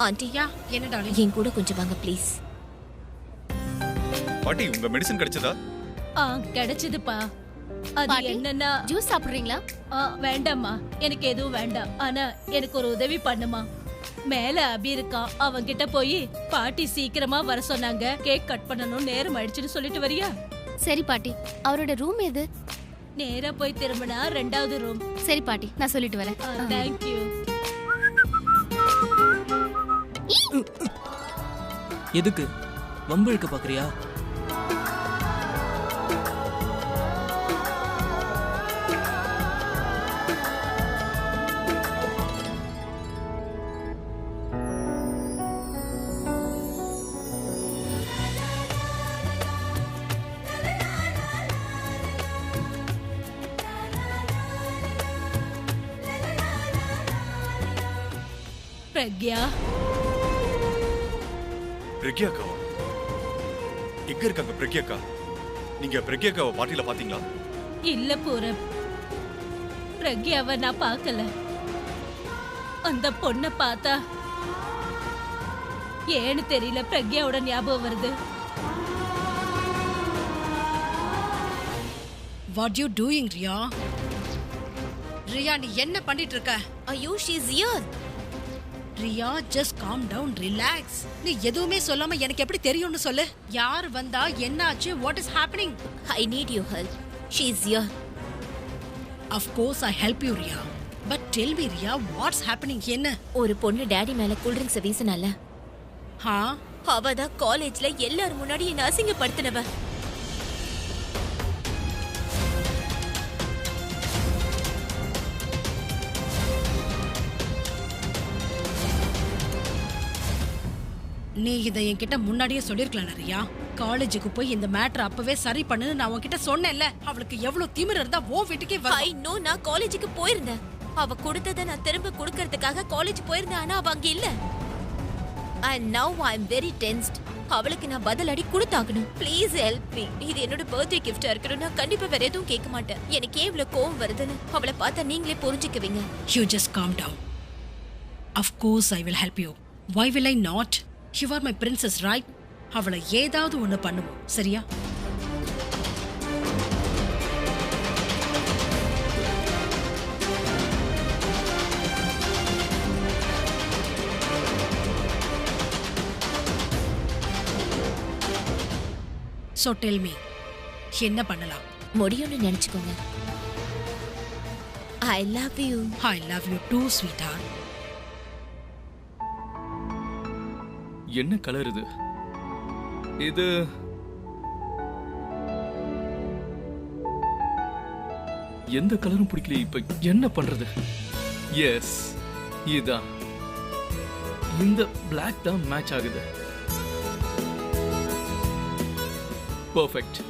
ஆண்டியா என்ன டார்லிங்? என் கூட கொஞ்சம் வாங்க ப்ளீஸ். பாட்டி உங்க மெடிசன் கிடைச்சதா? கிடைச்சதுப்பா. அது என்னன்னா ஜூஸ் சாப்பிடுறீங்களா? வேண்டாம்மா, எனக்கு எதுவும் வேண்டாம். ஆனா எனக்கு ஒரு உதவி பண்ணுமா. மேல அபி இருக்கான், அவன் கிட்ட போய் பாட்டி சீக்கிரமா வர சொன்னாங்க, கேக் கட் பண்ணணும், நேரம் ஆயிடுச்சுன்னு சொல்லிட்டு வரியா? சரி பாட்டி. அவரோட ரூம் எது? நேரா போய் திரும்பினா 2வது ரூம். சரி பாட்டி, நான் சொல்லிட்டு வரேன். தேங்க்யூ. எதுக்கு வம்பு இழுக்க பாக்குறியா? பிரக்யா, பிரக்யாக்காவா? எங்க இருக்காங்க பிரக்யாக்கா? நீங்க பிரக்யாக்காவை பாட்டில பாத்தீங்களா? இல்ல பூரம், பிரக்யாவை நான் பார்க்கல. அந்த பொண்ணை பார்த்தா ஏன்னு தெரியல, பிரக்யாவோட ஞாபகம் வருது. What you doing Riya? Riya, நீ என்ன பண்ணிட்டு இருக்க? ஐயோ, she is here. Riya, just calm down, relax. நீ எதுவுமே சொல்லாம எனக்கு எப்படி தெரியும்னு சொல்லு. யார் வந்தா, என்ன ஆச்சு, what is happening? I need you help. She is here. Of course I help you Riya. But tell me Riya, what's happening? என்ன? ஒரு பொண்ணு டாடி மேல கூல் ட்ரிங்க்ஸ் வீசினால. ஹா? அவ தான் காலேஜ்ல எல்லாரும் முன்னாடி என்ன அசிங்கப்படுத்தினவ. நீ இதை என்கிட்ட முன்னாடியே சொல்லிருக்கலாம் ரியா. காலேஜுக்கு போய் இந்த மேட்டர் அப்பவே சரி பண்ணு நான் உன்கிட்ட சொன்னேன்ல. அவளுக்கு எவ்வளவு திமிரு இருந்தா ஓ வீட்டுக்கே வர. ஐ நோ, நான் காலேஜுக்கு போயிருந்தேன். அவ கொடுத்ததை நான் திரும்ப கொடுக்கறதுக்காக காலேஜ் போயிருந்தேன். ஆனா அவ அங்க இல்ல. And now I'm very tensed. அவளுக்கு நான் பதில் அடி கொடுத்தாகணும். Please help me. இது என்னோட பர்த்டே கிஃப்டா இருக்கணும். நான் கண்டிப்பா வேற எதுவும் கேட்க மாட்டேன். எனக்கு ஏன் இவ்வளவு கோவம் வருதுன்னு அவளை பார்த்தா நீங்களே புரிஞ்சுக்குவீங்க. You just calm down. Of course I will help you. Why will I not? You are my princess, right? அவளை ஏதாவது ஒண்ணு பண்ணுவோம், சரியா? So tell me, என்ன பண்ணலாம்? முடியும்னு நினைச்சுக்கோங்க. I love you. I love you too, sweetheart. என்ன கலர் இது? இது எந்த கலரும் பிடிக்கல. இப்ப என்ன பண்றது? எஸ், இதான். இந்த பிளாக் தான் மேட்ச் ஆகுது. பெர்ஃபெக்ட்.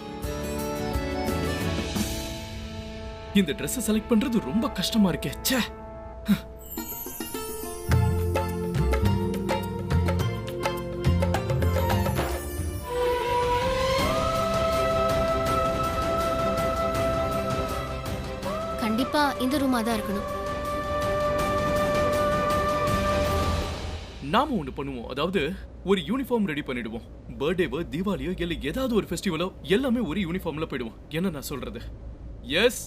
இந்த ட்ரெஸ் செலக்ட் பண்றது ரொம்ப கஷ்டமா இருக்கே. ச்சே. கண்டிப்பா இந்த ரூமா தான் இருக்கணும். நாம ஒண்ணு பண்ணுவோம். அதாவது ஒரு யூனிஃபார்ம் ரெடி பண்ணிடுவோம். பர்த்டேவோ தீபாவளியோ இல்ல ஏதாவது ஒரு ஃபெஸ்டிவலோ எல்லாமே ஒரு யூனிஃபார்ம்ல போயிடுவோம். என்ன நான் சொல்றது? எஸ்.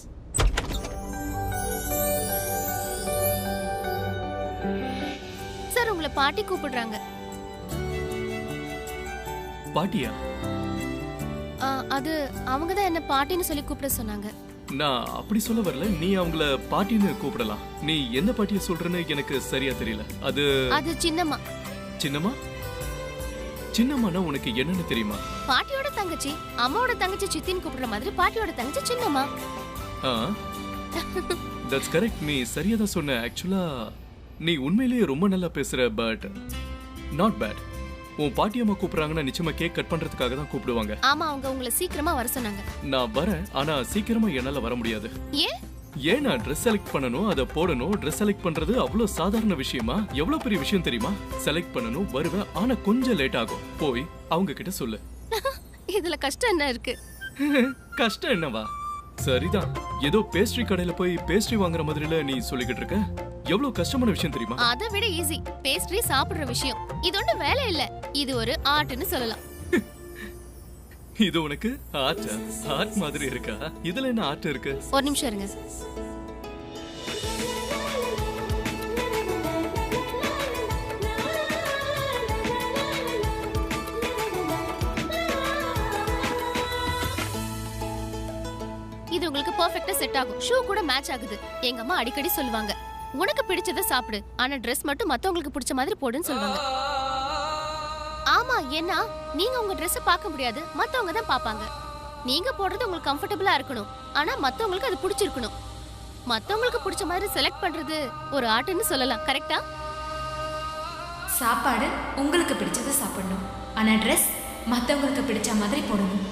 சார், உங்களை பாட்டி கூப்பிடுறாங்க. பாட்டியா? அது அவங்க தான் என்ன பாட்டின்னு சொல்லி கூப்பிட சொன்னாங்க. நான் அப்படி சொல்ல வரல. நீ அவங்கள பாட்டின்னு கூப்பிடலாம். நீ எந்த பாட்டிய சொல்றன்னு எனக்கு சரியா தெரியல. அது சின்னம்மா. சின்னம்மா? சின்னம்மானா உனக்கு என்னன்னு தெரியுமா? பாட்டியோட தங்கச்சி. அம்மாவோட தங்கச்சி சித்தின்னு கூப்பிடுற மாதிரி பாட்டியோட தங்கச்சி சின்னம்மா. That's correct. நீ சரியா தான் சொன்ன. ஆக்சுவலா நீ உண்மையிலேயே ரொம்ப நல்லா பேசுற. But not bad. உன் பாட்டியம்மா கூப்பிடுறாங்கன்னா நிச்சயமா கேக் கட் பண்றதுக்காக தான் கூப்பிடுவாங்க. ஆமா, அவங்க உங்களை சீக்கிரமா வர சொன்னாங்க. நான் வரேன், ஆனா சீக்கிரமா என்னால வர முடியாது. ஏன் நான் ட்ரெஸ் செலக்ட் பண்ணணும், அதை போடணும். ட்ரெஸ் செலக்ட் பண்றது அவ்வளவு சாதாரண விஷயமா? எவ்வளவு பெரிய விஷயம் தெரியுமா? செலக்ட் பண்ணணும், வருவேன், ஆனா கொஞ்சம் லேட் ஆகும். போய் அவங்க கிட்ட சொல்லு. இதுல கஷ்டம் என்ன இருக்கு? கஷ்டம் என்னவா? சரிதான், ஏதோ பேஸ்ட்ரி கடையில போய் பேஸ்ட்ரி வாங்குற மாதிரில நீ சொல்லிக்கிட்டு இருக்க. எவ்வளவு கஷ்டமான விஷயம் தெரியுமா? அதை விட ஈஸி பேஸ்ட்ரி சாப்பிடுற விஷயம். இது ஒண்ணு வேலை இல்ல, இது ஒரு ஆர்ட்னு சொல்லலாம். இது உனக்கு ஆர்ட் மாதிரி இருக்கா? இதுல என்ன ஆர்ட் இருக்கு? ஒரு நிமிஷம் இருங்க. இது உங்களுக்கு பெர்ஃபெக்ட்டா செட் ஆகும். ஷூ கூட மேட்ச் ஆகுது. எங்க அம்மா அடிக்கடி சொல்லுவாங்க, உனக்கு பிடிச்சதை சாப்பிடு, ஆனா ட்ரெஸ் மட்டும் மத்தவங்களுக்கு பிடிச்ச மாதிரி போடுன்னு சொல்லுவாங்க. ஆமா, ஏன்னா நீங்க உங்க ட்ரெஸ் பார்க்க முடியாது, மத்தவங்க தான் பாப்பாங்க. நீங்க போடுறது உங்களுக்கு கம்ஃபர்டபுளா இருக்கணும், ஆனா மத்தவங்களுக்கு அது பிடிச்சிருக்கணும். மத்தவங்களுக்கு பிடிச்ச மாதிரி செலக்ட் பண்றது ஒரு ஆர்ட்னு சொல்லலாம். கரெக்ட்டா? சாப்பாடு உங்களுக்கு பிடிச்சதை சாப்பிடணும், ஆனா ட்ரெஸ் மத்தவங்களுக்கு பிடிச்ச மாதிரி போடணும்.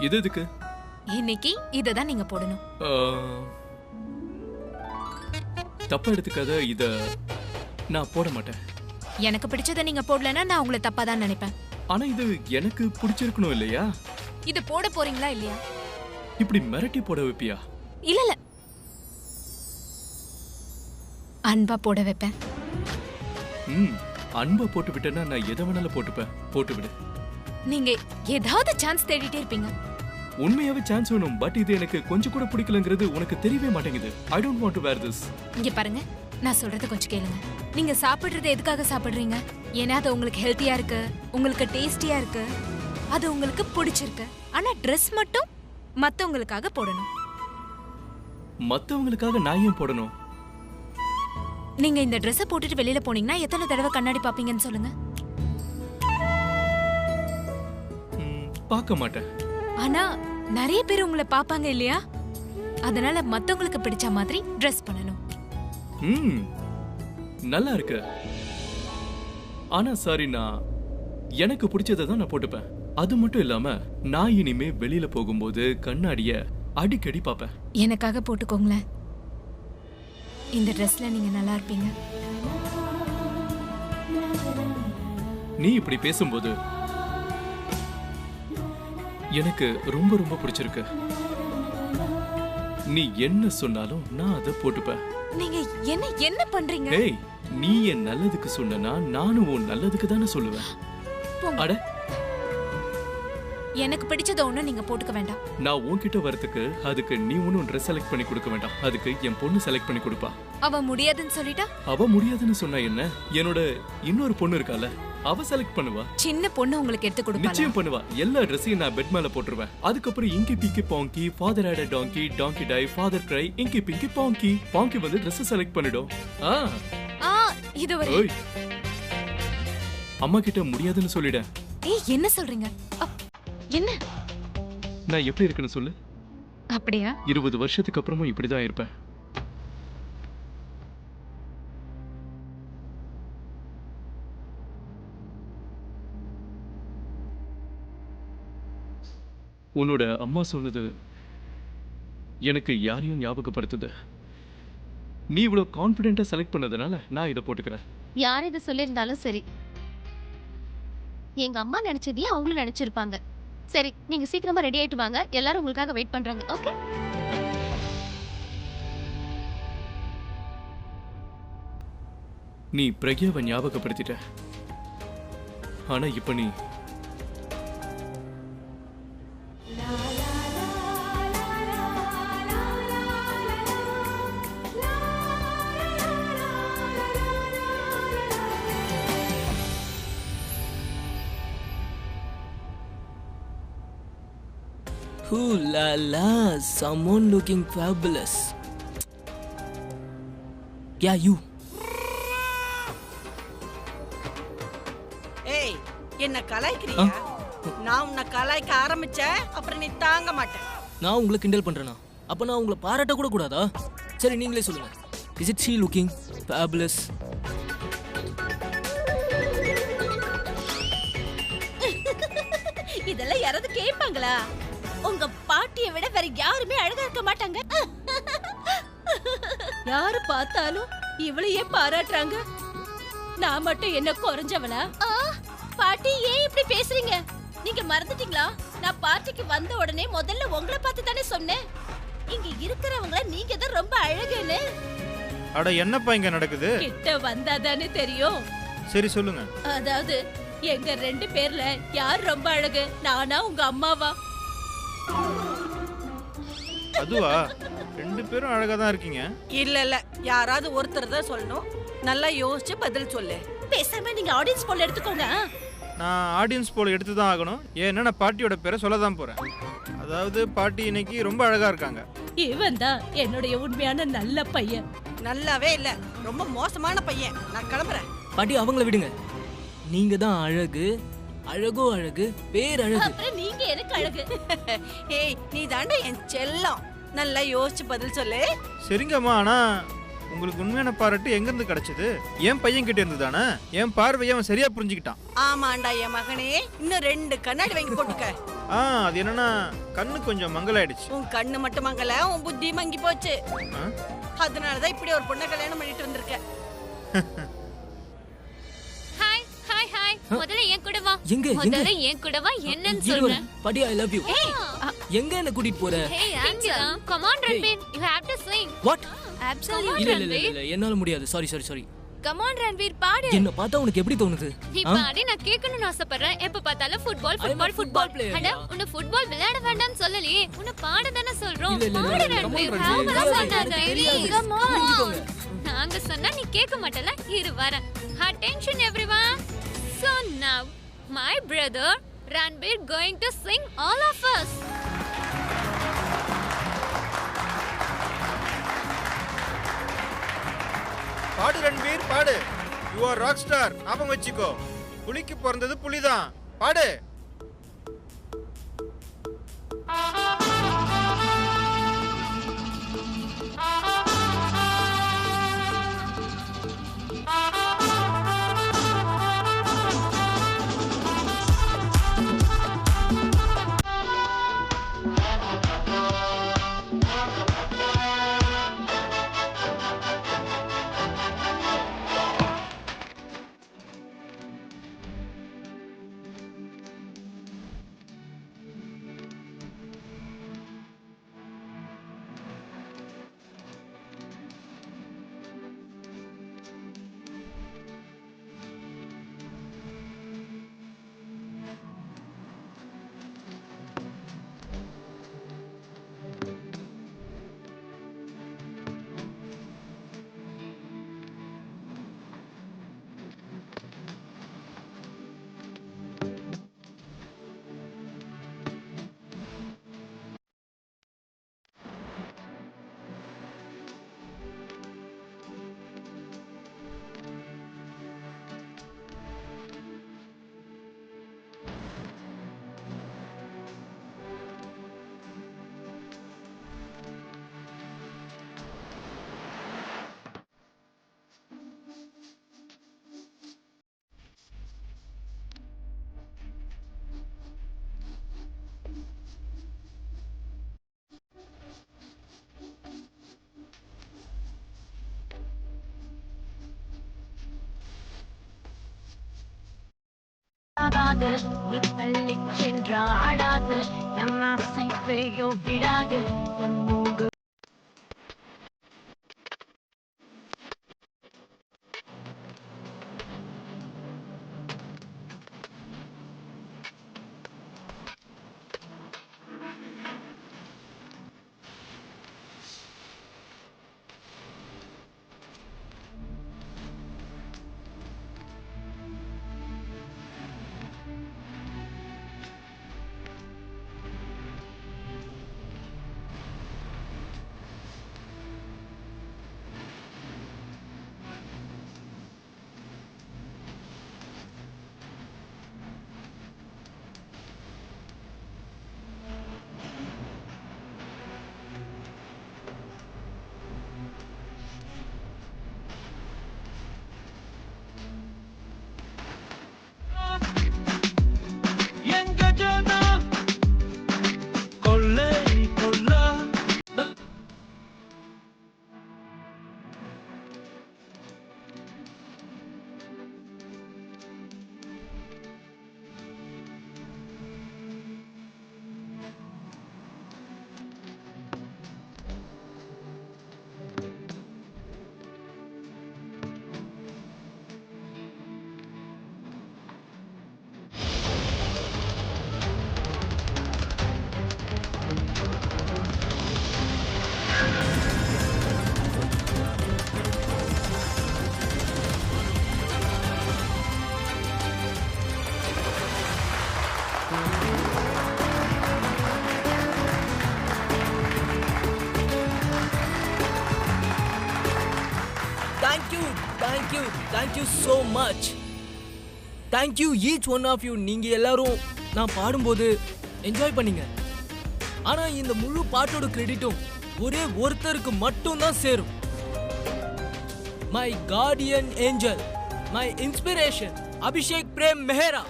இது எதுக்கு? இன்னைக்கு இத தான் நீங்க போடணும். தப்பா எடுத்துக்காத, இத நான் போட மாட்டேன். எனக்கு பிடிச்சதை நீங்க போடலன்னா நான் உங்களை தப்பா தான் நினைப்பேன். ஆனா இது எனக்கு பிடிச்சிருக்கணும் இல்லையா? இது போட போறீங்களா இல்லையா? இப்படி மிரட்டி போட வைப்பியா? இல்ல இல்ல, அன்பா போட வைப்பேன். அன்பா போட்டு விட்டேன்னா நான் எதை வேணாலும் போட்டுப்பேன். போட்டு விடு. நீங்க ஏதாவது சான்ஸ் தேடிட்டே இருப்பீங்க. உண்மையாவே சான்ஸ் வேணும், பட் இது எனக்கு கொஞ்சம் கூட பிடிக்கலங்கிறது உனக்கு தெரியவே மாட்டேங்குது. I don't want to wear this. இங்க பாருங்க, நான் சொல்றது கொஞ்சம் கேளுங்க. நீங்க சாப்பிடுறது எதுக்காக சாப்பிடுறீங்க? ஏன்னா அது உங்களுக்கு ஹெல்த்தியா இருக்கு, உங்களுக்கு டேஸ்டியா இருக்கு, அது உங்களுக்கு பிடிச்சிருக்கு. ஆனா ட்ரெஸ் மட்டும் மத்தவங்களுக்காக போடணும். மத்தவங்களுக்காக நான் ஏன் போடணும்? நீங்க இந்த ட்ரெஸ்ஸை போட்டுட்டு வெளியில போனீங்கன்னா எத்தனை தடவை கண்ணாடி பாப்பீங்கன்னு சொல்லுங்க? பார்க்க மாட்டேன். ஆனா நிறைய பேர் உங்களை பாப்பாங்க இல்லையா? அதனால மத்தவங்களுக்கு பிடிச்ச மாதிரி ட்ரெஸ் பண்ணணும். நல்லா இருக்கு. ஆனா சாரி, நான் எனக்கு பிடிச்சதை தான் நான் போட்டுப்பேன். அது மட்டும் இல்லாம நான் இனிமே வெளியில போகும்போது கண்ணாடிய அடிக்கடி பாப்பேன். எனக்காக போட்டுக்கோங்களேன். இந்த ட்ரெஸ்ல நீங்க நல்லா இருப்பீங்க. நீ இப்படி பேசும்போது எனக்கு ரொம்ப ரொம்ப பிடிச்சிருக்கு. நீ என்ன சொன்னாலும் நான் அதை போட்டுப்பேன். நீங்க என்ன பண்றீங்க? ஏய், நீ என் நல்லதுக்கு சொன்னா நானும் உன் நல்லதுக்கு தானே சொல்லுவேன். அட, எனக்கு பிடிச்சத ஒண்ணு நீங்க போட்டுக்க வேண்டாம். நான் உன்கிட்ட வரதுக்கு அதுக்கு நீ ஒன்னும் ட்ரெஸ் செலக்ட் பண்ணி கொடுக்க வேண்டாம். அதுக்கு என் பொண்ணு செலக்ட் பண்ணி கொடுப்பா. அவ முடியாதுன்னு சொல்லிட்டா? அவ முடியாதுன்னு சொன்னா என்ன? என்னோட இன்னொரு பொண்ணு இருக்கால, அவ செலக்ட் பண்ணுவா. சின்ன பொண்ணு உங்களுக்கு எடுத்து கொடுப்பா. நிச்சயம் பண்ணுவா. எல்லா ட்ரெஸ்ஸையும் நான் பெட் மேல போட்டுருவேன். அதுக்கப்புறம் inky pinky ponky, father had a donkey, donkey die, father cry, இங்கி பிங்கி பாங்கி. பாங்கி வந்து ட்ரெஸ் செலக்ட் பண்ணிடும். இது ஒரு ஓய், அம்மா கிட்ட முடியாதுன்னு சொல்லிட. ஏய், என்ன சொல்றீங்க? என்ன? நான் எப்படி இருக்குன்னு சொல்லு. அப்படியா? 20 வருஷத்துக்கு அப்புறமும் இப்படிதான் இருப்பேன். உன்னோட அம்மா சொன்னது எனக்கு யாரையும் ஞாபகப்படுத்துது. நீ இவ்வளவு கான்ஃபிடென்ட்டா செலக்ட் பண்ணதுனால நான் இதை போட்டுக்கிறேன். யார் இதை சொல்லியிருந்தாலும் சரி, எங்க அம்மா நினைச்சதையும் அவங்களும் நினைச்சிருப்பாங்க. சரி, நீங்க சீக்கிரமா ரெடி ஆயிட்டு வாங்க, எல்லாரும் உங்களுக்காக வெயிட் பண்றாங்க. ஓகே? நீ பிரக்யாவை ஞாபகப்படுத்திட்ட. ஆனா இப்ப நீ Ooh la la, someone looking fabulous. Yeah, you. ஏய், என்ன கலாய்க்கிறியா? நான் உன்னை கலாய்க்க ஆரம்பிச்சேன், அப்புறம் நீ தாங்க மாட்டேன். நான் உங்களை கிண்டல் பண்றேனா? அப்ப நான் உங்களை பாராட்ட கூட கூடாதா? சரி, நீங்களே சொல்லுங்க. Is it she looking fabulous? இதெல்லாம் யாராவது கேட்பாங்களா? உங்க பாட்டியை விட வேற யாருமே அழகா இருக்க மாட்டாங்க. யாரு பார்த்தாலும் இவளையே பாராட்டுறாங்க. நான் மட்டும் என்ன குறைஞ்சவளா? பாட்டி ஏன் இப்படி பேசுறீங்க? நீங்க மறந்துட்டீங்களா? நான் பார்ட்டிக்கு வந்த உடனே முதல்ல உங்களை பார்த்து தானே சொன்னேன். இங்க இருக்கிறவங்கள நீங்க தான் ரொம்ப அழகுன்னு. அட என்னப்பா இங்க நடக்குது? கிட்ட வந்தாதானே தெரியும். சரி சொல்லுங்க. அதாவது எங்க 2 பேர்ல யார் ரொம்ப அழகு, நானா உங்க அம்மாவா? அதுவா? 2 பேரும் அழகா தான் இருக்கீங்க. இல்ல யாராவது ஒருத்தர் தான் சொல்லணும். நல்லா யோசிச்சு பதில் சொல்லு. பேசாம நீங்க ஆடியன்ஸ் போல் எடுத்துக்கோங்க. நான் ஆடியன்ஸ் போல எடுத்து தான் ஆகணும். ஏன்னா நான் பாட்டியோட பேரை சொல்ல தான் போறேன். அதாவது பாட்டி இன்னைக்கு ரொம்ப அழகா இருக்காங்க. இவன் தான் என்னுடைய உண்மையான நல்ல பையன். நல்லாவே இல்ல, ரொம்ப மோசமான பையன். நான் கிளம்புறேன். பாட்டி அவங்கள விடுங்க. நீங்க தான் அழகு, அழகோ அழகு, பேரழகு. அப்புறம் நீங்க எனக்கு அழகு. ஏய் நீ தாண்டா என் செல்லம். நல்லா யோசிச்சு பதில் சொல்லு. சரிங்கம்மா, ஆனா உங்களுக்கு உண்மையான பாராட்டு எங்க இருந்து கிடைச்சது? என் பையன் கிட்ட இருந்து தானே. என் பார்வையை அவன் சரியா புரிஞ்சுக்கிட்டான். ஆமாண்டா என் மகனே, இன்னும் 2 கண்ணாடி வாங்கி போட்டுக்க. அது என்னன்னா கண்ணு கொஞ்சம் மங்கலாயிடுச்சு. உன் கண்ணு மட்டும் மங்கல, உன் புத்தி மங்கி போச்சு. அதனாலதான் இப்படி ஒரு பொண்ணை கல்யாணம் பண்ணிட்டு வந்திருக்க. Hi hi hi. முதல்ல என் கூட வா. முதல்ல என் கூட வா. என்னன்னு சொல்ற? பாட்டி ஐ லவ் யூ. எங்க என்ன கூட்டிட்டு போற? Hey, Answer. Come on, Ranbir. You have to sing. What? Absolutely. இல்ல என்னால முடியாது. சாரி. Come on ரன்வீர், பாடு. என்ன பார்த்தா உனக்கு எப்படி தோணுது? நீ பாடி, நான் கேட்கணும்னு ஆசைப்படுறேன். எப்ப பார்த்தாலும் ஃபுட்பால். அட உன்னை ஃபுட்பால் விளையாட வேண்டாம்னு சொல்லலையே, உன்னை பாட தானே சொல்றோம். பாடு ரன்வீர். Come on. நாங்க சொன்னா நீ கேட்க மாட்டல. இரு வரேன். Attention everyone. So now my brother Ranbir going to sing all of us. பாடு ரன்வீர், பாடு. You are rock star. ஞாபகம் வச்சுக்கோ. புலிக்கு பிறந்தது புலிதான். பாடு. தள்ளி சென்றாடாது என் ஆசை பெய்யோ விடாது. Thank you so much. Thank you each one of you. நீங்க எல்லாரும் நான் பாடும்போது என்ஜாய் பண்ணீங்க. ஆனா இந்த முழு பாட்டோட கிரெடிட்டும் ஒரே ஒருத்தருக்கு மட்டும் தான் சேரும். My guardian angel, my inspiration, Abhishek Prem Mehra.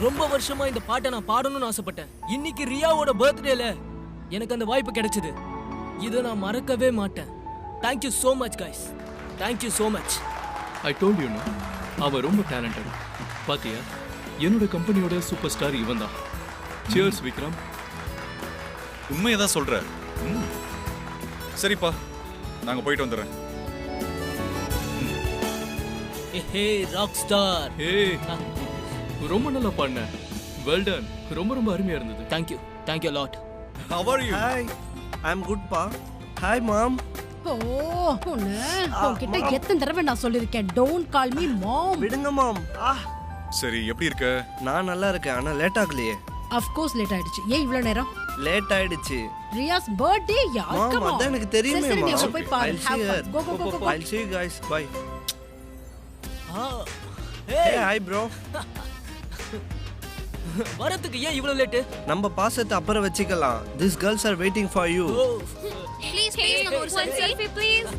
ரொம்ப வருஷமா இந்த பாட்டை நான் பாடணும்னு ஆசைப்பட்டேன். இன்னைக்கு ரியாவோட பர்த்டேல எனக்கு அந்த வாய்ப்பு கிடைச்சது. இதை நான் மறக்கவே மாட்டேன். Thank you so much guys. Thank you so much. I told you know, அவ ரொம்ப டேலண்டட். பாத்தியா, என்னோட கம்பெனியோட சூப்பர் ஸ்டார் இவன் தான். சியர்ஸ் விக்ரம். உண்மையை தான் சொல்ற. சரிப்பா, நாங்க போயிட்டு வந்துடுறேன். ஹே ராக் ஸ்டார். ஹே, ரொம்ப நல்லா பாடின. Well done. ரொம்ப ரொம்ப அருமையா இருந்தது. Thank you. Thank you lot. How are you? Hi. I'm good pa. Hi mom. ஓ பொண்ணு, உன்கிட்ட எத்தனை தடவை நான் சொல்லிருக்கேன், டோன்ட் கால் மீ மாம். விடுங்க மாம். சரி, எப்படி இருக்க? நான் நல்லா இருக்கேன். ஆனா லேட் ஆகலையே. ஆஃப் கோர்ஸ் லேட் ஆயிடுச்சு. ஏன் இவ்வளவு நேரம்? லேட் ஆயிடுச்சு. ரியாஸ் பர்த்டே யார்? மாம், கம் ஆன். அதான் எனக்கு தெரியுமே சரி, நீ மாம். போய் பாரு. Have fun. Go go go go. I'll see you guys. Bye. Hey, hi bro. வரதுக்கு ஏன் இவ்வளவு லேட்? நம்ம பாசத்தை அப்புறம் வச்சுக்கலாம். These girls are waiting for you. Please please நம்ம ஒரு செல்ஃபி ப்ளீஸ்.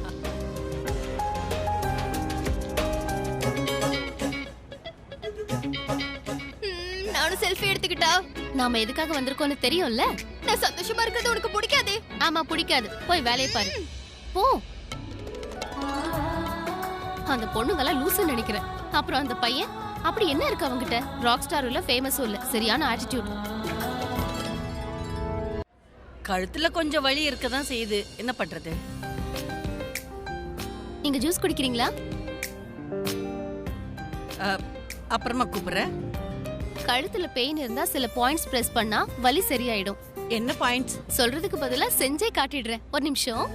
நானும் செல்ஃபி எடுத்துக்கிட்டா? நாம எதுக்காக வந்திருக்கோம்னு தெரியும்ல? நான் சந்தோஷமா இருக்கிறது உனக்கு பிடிக்காது? ஆமா பிடிக்காது. போய் வேலையை பாரு. போ. அந்த பொண்ணுங்கெல்லாம் லூசுன்னு நினைக்கிறேன். அப்புறம் அந்த பையன் அப்படி என்ன இருக்கு அவங்கிட்ட? ராக் ஸ்டார் இல்ல, ஃபேமஸும் இல்ல, சரியான ஆட்டிடியூட். கழுத்துல கொஞ்சம் வலி இருக்க தான் செய்யுது, என்ன பண்றது? நீங்க ஜூஸ் குடிக்கிறீங்களா? அப்புறமா கூப்பிடுறேன். கழுத்துல பெயின் இருந்தா சில பாயிண்ட்ஸ் பிரஸ் பண்ணா வலி சரியாயிடும். என்ன பாயிண்ட்ஸ்? சொல்றதுக்கு பதிலா செஞ்சே காட்டிடுறேன். ஒரு நிமிஷம்.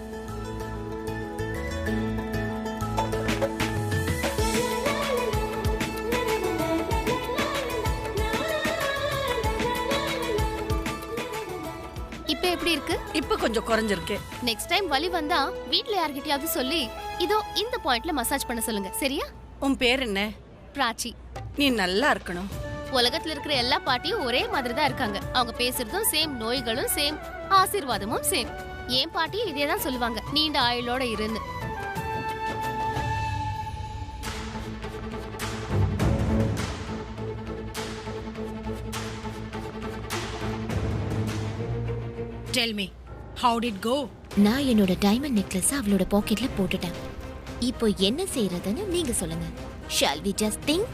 இப்ப எப்படி இருக்கு? இப்ப கொஞ்சம் குறைஞ்சிருக்கு. நெக்ஸ்ட் டைம் வலி வந்தா வீட்ல யார்கிட்டயாவது சொல்லி இதோ இந்த பாயிண்ட்ல மசாஜ் பண்ண சொல்லுங்க, சரியா? உன் பேர் என்ன? பிராச்சி. நீ நல்லா இருக்கணும். உலகத்துல இருக்கிற எல்லா பாட்டியும் ஒரே மாதிரி தான் இருக்காங்க. அவங்க பேசுறதும் சேம், நோய்களும் சேம், ஆசீர்வாதமும் சேம். என் பாட்டியும் இதே தான் சொல்லுவாங்க, நீண்ட ஆயுளோட இருன்னு. Tell me, how did it go? நான் என்னோட டைமண்ட் நெக்லஸ் அவளோட பாக்கெட்ல போட்டுட்டேன். இப்போ என்ன செய்யறதுன்னு நீங்க சொல்லுங்க. Shall we just think?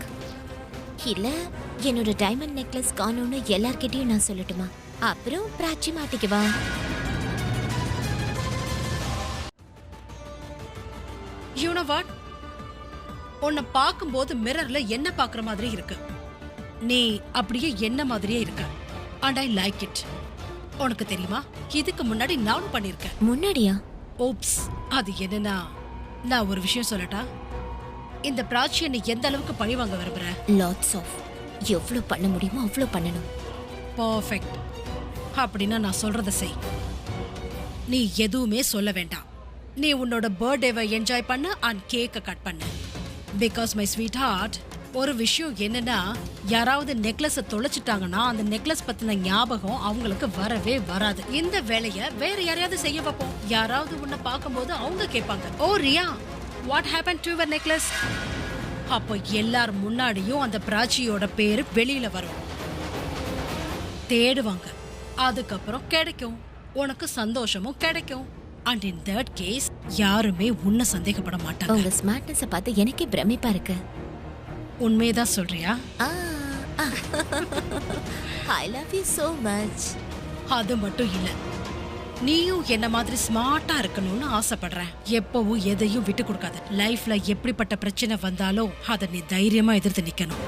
இல்ல என்னோட டைமண்ட் நெக்லஸ் காணோம்னு எல்லார்கிட்டயும் நான் சொல்லட்டுமா? அப்புறம் பிராச்சி மாட்டிக்குவா? You know what? உன்னை பார்க்கும்போது மிரர்ல என்ன பார்க்குற மாதிரி இருக்கு. நீ அப்படியே என்ன மாதிரியே இருக்க. And I like it. உனக்கு தெரியுமா, இதுக்கு முன்னாடி நானும் பண்ணிருக்கேன். முன்னாடியா? ஓப்ஸ், அது என்னன்னா, நான் ஒரு விஷயம் சொல்லட்டா? இந்த பிராச்சியை நீ எந்த அளவுக்கு பழி வாங்க விரும்புற? Lots of. எவ்வளவு பண்ண முடியுமோ அவ்வளவு பண்ணணும். பர்ஃபெக்ட். அப்படின்னா நான் சொல்றத செய். நீ எதுவுமே சொல்ல வேண்டாம். நீ உன்னோட பர்த்டேவை என்ஜாய் பண்ண அண்ட் கேக்க கட் பண்ண. பிகாஸ் மை ஸ்வீட் ஹார்ட், ஒரு விஷயம் என்னன்னா, யாராவது நெக்லஸ தொலைச்சிட்டாங்கன்னா அந்த நெக்லஸ் பத்தின ஞாபகம் அவங்களுக்கு வரவே வராது. இந்த வேலைய வேற யாரையாவது செய்ய வைப்போம். யாராவது உன்னை பார்க்கும்போது அவங்க கேட்பாங்க, oh Riya, what happen to your necklace? அப்போ எல்லார் முன்னாடியும் அந்த பிராச்சியோட பேரு வெளியில வரும். தேடுவாங்க. அதுக்கப்புறம் கிடைக்கும். உனக்கு சந்தோஷமும் கிடைக்கும். அண்ட் இன் தட் கேஸ் யாருமே உன்னை சந்தேகப்பட மாட்டாங்க. உங்க ஸ்மார்ட்னஸை பார்த்து எனக்கே பிரமிப்பா இருக்கு. உண்மையதான் சொல்றியா? I love you so much. அது மட்டும் இல்ல, நீயும் என்ன மாதிரி ஸ்மார்ட்டா இருக்கணும்னு ஆசைப்படுறேன். எப்பவும் எதையும் விட்டு கொடுக்காத. லைஃப்ல எப்படிப்பட்ட பிரச்சனை வந்தாலும் அதை நீ தைரியமா எதிர்த்து நிக்கணும்.